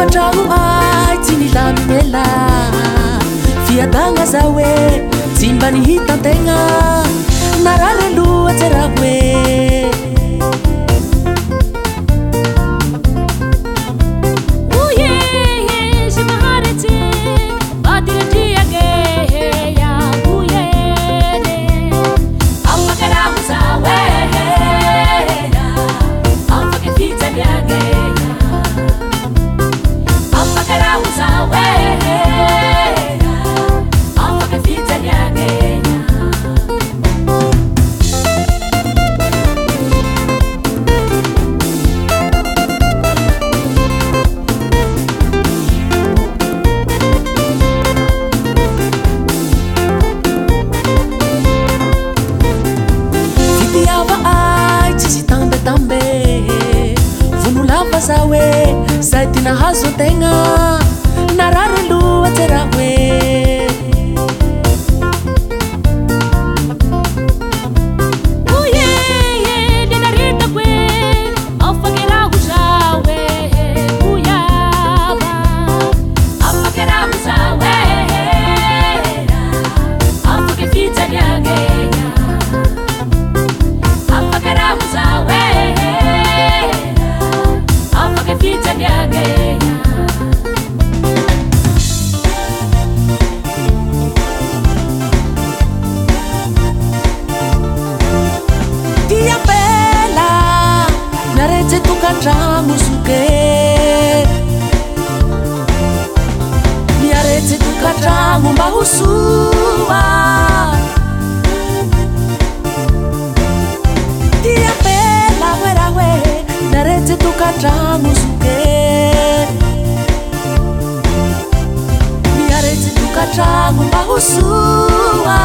tokantragno ay tsy milamignyela fiadagna za hoe tsy mba nihitan-tegna narary aloha tsy raha hoe za hoe zay ty nahazo tegna narary aloha tsy raha hoe tokantragno soke miaretsy tokantragno mba ho soa tiapela hoe raha hoe miaretsy tokantragno soke miaretsy tokantragno mba ho soa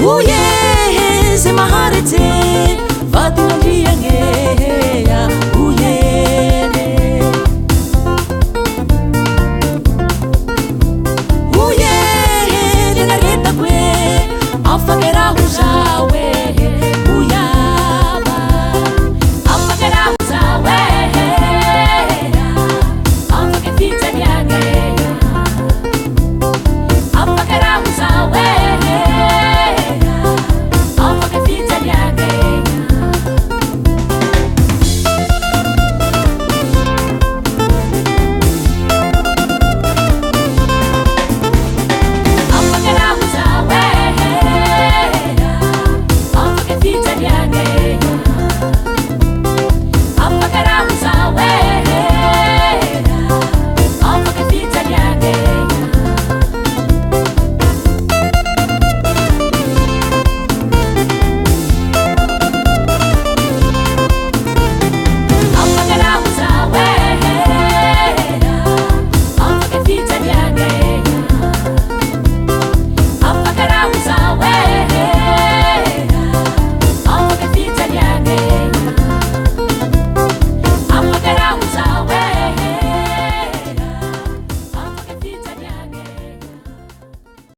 Oh yeah, se maharetse vadinandriagneya